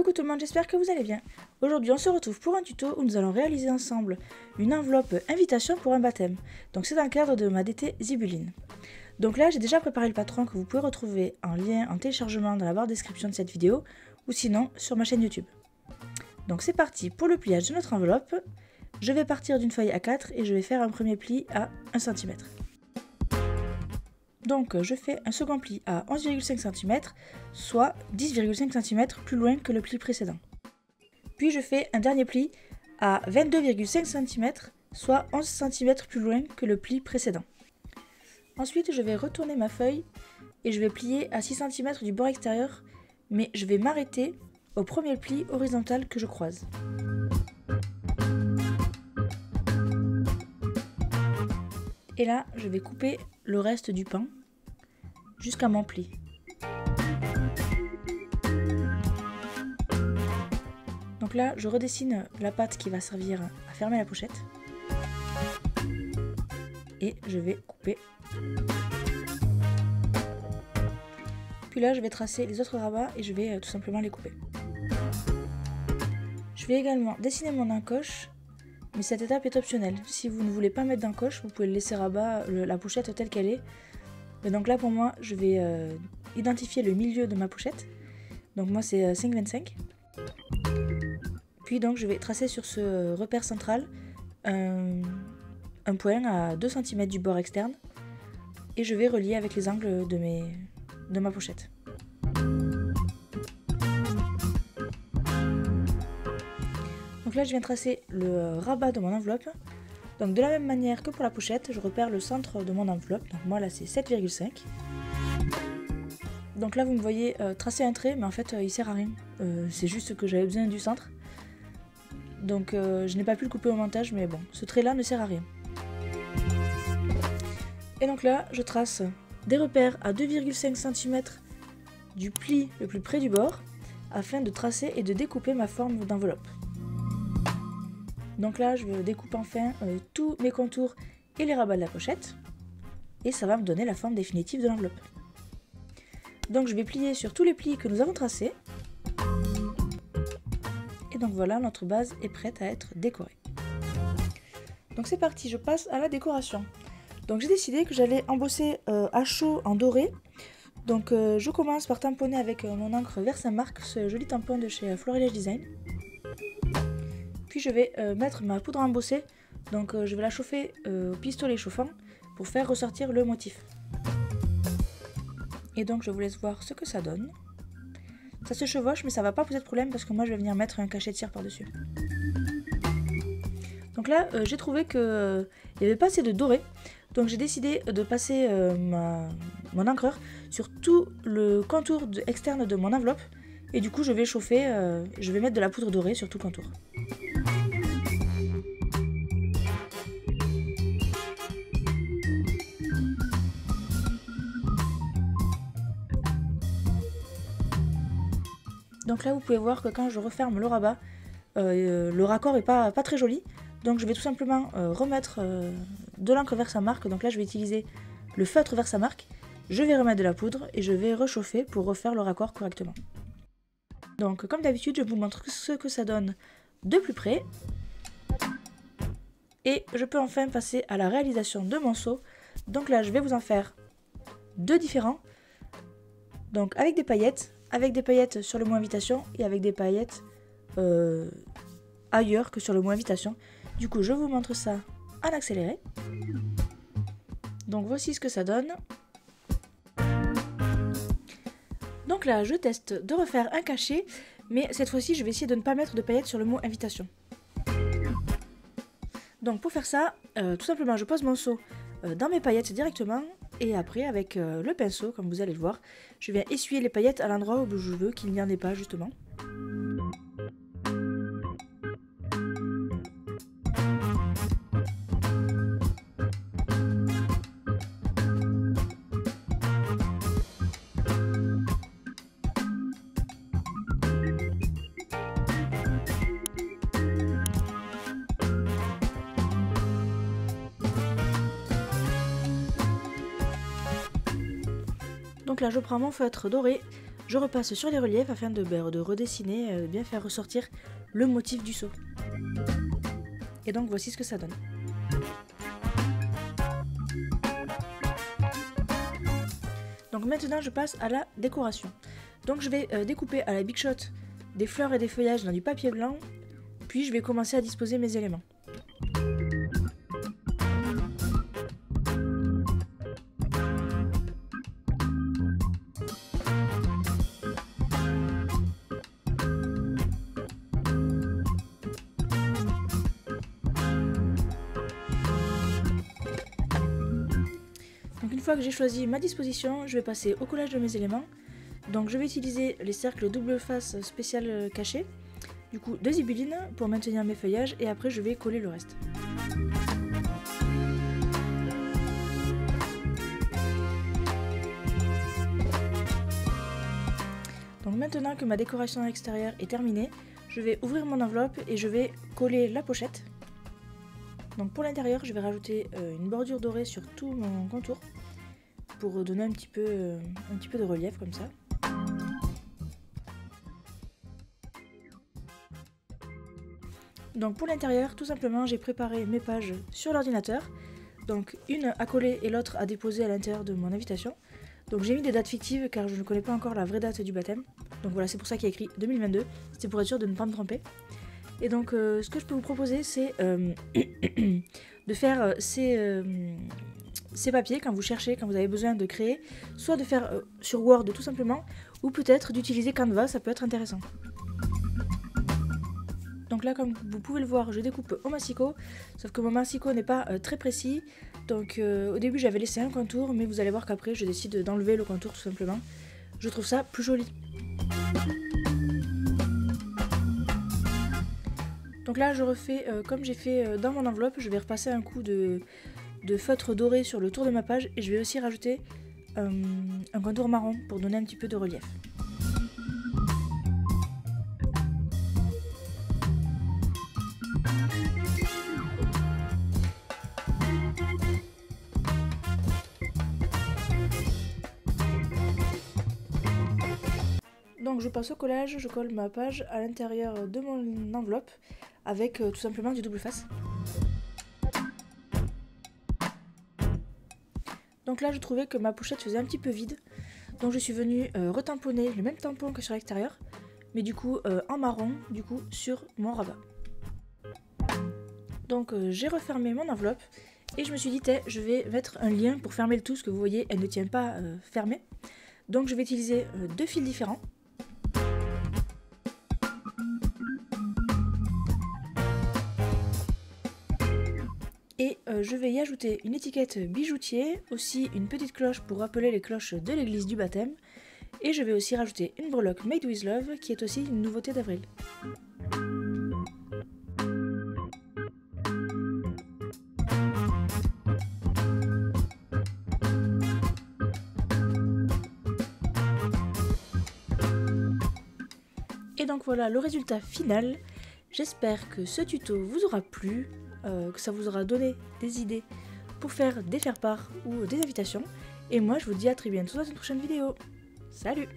Coucou tout le monde, j'espère que vous allez bien. Aujourd'hui on se retrouve pour un tuto où nous allons réaliser ensemble une enveloppe invitation pour un baptême. Donc c'est dans le cadre de ma DT Zibuline. Donc là j'ai déjà préparé le patron que vous pouvez retrouver en lien en téléchargement dans la barre de description de cette vidéo ou sinon sur ma chaîne YouTube. Donc c'est parti pour le pliage de notre enveloppe. Je vais partir d'une feuille A4 et je vais faire un premier pli à 1 cm. Donc je fais un second pli à 11,5 cm, soit 10,5 cm plus loin que le pli précédent. Puis je fais un dernier pli à 22,5 cm, soit 11 cm plus loin que le pli précédent. Ensuite je vais retourner ma feuille et je vais plier à 6 cm du bord extérieur, mais je vais m'arrêter au premier pli horizontal que je croise. Et là, je vais couper le reste du pan jusqu'à mon pli. Donc là, je redessine la patte qui va servir à fermer la pochette. Et je vais couper. Puis là, je vais tracer les autres rabats et je vais tout simplement les couper. Je vais également dessiner mon encoche. Mais cette étape est optionnelle. Si vous ne voulez pas mettre d'encoche, vous pouvez le laisser rabat la pochette telle qu'elle est. Mais donc là pour moi, je vais identifier le milieu de ma pochette. Donc moi c'est 5,25. Puis donc je vais tracer sur ce repère central un point à 2 cm du bord externe. Et je vais relier avec les angles de ma pochette. Donc là je viens tracer le rabat de mon enveloppe. Donc de la même manière que pour la pochette, je repère le centre de mon enveloppe. Donc moi là c'est 7,5. Donc là vous me voyez tracer un trait, mais en fait il sert à rien. C'est juste que j'avais besoin du centre. Donc je n'ai pas pu le couper au montage, mais bon, ce trait là ne sert à rien. Et donc là je trace des repères à 2,5 cm du pli le plus près du bord, afin de tracer et de découper ma forme d'enveloppe. Donc là, je découpe enfin tous mes contours et les rabats de la pochette. Et ça va me donner la forme définitive de l'enveloppe. Donc je vais plier sur tous les plis que nous avons tracés. Et donc voilà, notre base est prête à être décorée. Donc c'est parti, je passe à la décoration. Donc j'ai décidé que j'allais embosser à chaud en doré. Donc je commence par tamponner avec mon encre Versamark, ce joli tampon de chez Florilège Design. Puis je vais mettre ma poudre à embosser, donc je vais la chauffer au pistolet chauffant pour faire ressortir le motif. Et donc je vous laisse voir ce que ça donne. Ça se chevauche mais ça va pas poser de problème parce que moi je vais venir mettre un cachet de cire par dessus. Donc là j'ai trouvé qu'il n'y avait pas assez de doré, donc j'ai décidé de passer mon encreur sur tout le contour externe de mon enveloppe. Et du coup je vais chauffer, je vais mettre de la poudre dorée sur tout le contour. Donc là vous pouvez voir que quand je referme le rabat, le raccord est pas très joli. Donc je vais tout simplement remettre de l'encre Versamark. Donc là je vais utiliser le feutre Versamark. Je vais remettre de la poudre et je vais rechauffer pour refaire le raccord correctement. Donc comme d'habitude je vous montre ce que ça donne de plus près. Et je peux enfin passer à la réalisation de mon seau. Donc là je vais vous en faire deux différents. Donc avec des paillettes sur le mot invitation et avec des paillettes ailleurs que sur le mot invitation. Du coup je vous montre ça en accéléré. Donc voici ce que ça donne. Donc là je teste de refaire un cachet, mais cette fois-ci je vais essayer de ne pas mettre de paillettes sur le mot invitation. Donc pour faire ça, tout simplement je pose mon seau dans mes paillettes directement. Et après, avec le pinceau, comme vous allez le voir, je viens essuyer les paillettes à l'endroit où je veux qu'il n'y en ait pas, justement. Donc là je prends mon feutre doré, je repasse sur les reliefs afin de redessiner, bien faire ressortir le motif du seau. Et donc voici ce que ça donne. Donc maintenant je passe à la décoration. Donc je vais découper à la Big Shot des fleurs et des feuillages dans du papier blanc, puis je vais commencer à disposer mes éléments. Donc une fois que j'ai choisi ma disposition, je vais passer au collage de mes éléments. Donc je vais utiliser les cercles double face spécial cachés, du coup de zibeline pour maintenir mes feuillages et après je vais coller le reste. Donc maintenant que ma décoration extérieure est terminée, je vais ouvrir mon enveloppe et je vais coller la pochette. Donc pour l'intérieur, je vais rajouter une bordure dorée sur tout mon contour pour donner un petit peu de relief comme ça. Donc pour l'intérieur, tout simplement, j'ai préparé mes pages sur l'ordinateur. Donc une à coller et l'autre à déposer à l'intérieur de mon invitation. Donc j'ai mis des dates fictives car je ne connais pas encore la vraie date du baptême. Donc voilà, c'est pour ça qu'il y a écrit 2022. C'était pour être sûr de ne pas me tromper. Et donc ce que je peux vous proposer, c'est de faire ces papiers quand vous cherchez, quand vous avez besoin de créer, soit de faire sur Word tout simplement, ou peut-être d'utiliser Canva, ça peut être intéressant. Donc là, comme vous pouvez le voir, je découpe au massicot, sauf que mon massicot n'est pas très précis. Donc au début j'avais laissé un contour, mais vous allez voir qu'après je décide d'enlever le contour tout simplement. Je trouve ça plus joli. Donc là je refais comme j'ai fait dans mon enveloppe, je vais repasser un coup de feutre doré sur le tour de ma page et je vais aussi rajouter un contour marron pour donner un petit peu de relief. Donc je passe au collage, je colle ma page à l'intérieur de mon enveloppe avec tout simplement du double face. Donc là je trouvais que ma pochette faisait un petit peu vide, donc je suis venue retamponner le même tampon que sur l'extérieur, mais du coup en marron, du coup sur mon rabat. Donc j'ai refermé mon enveloppe et je me suis dit je vais mettre un lien pour fermer le tout, parce que vous voyez elle ne tient pas fermée. Donc je vais utiliser deux fils différents. Et je vais y ajouter une étiquette bijoutier, aussi une petite cloche pour rappeler les cloches de l'église du baptême. Et je vais aussi rajouter une breloque Made with Love qui est aussi une nouveauté d'avril. Et donc voilà le résultat final. J'espère que ce tuto vous aura plu, que ça vous aura donné des idées pour faire des faire-part ou des invitations. Et moi je vous dis à très bientôt dans une prochaine vidéo. Salut!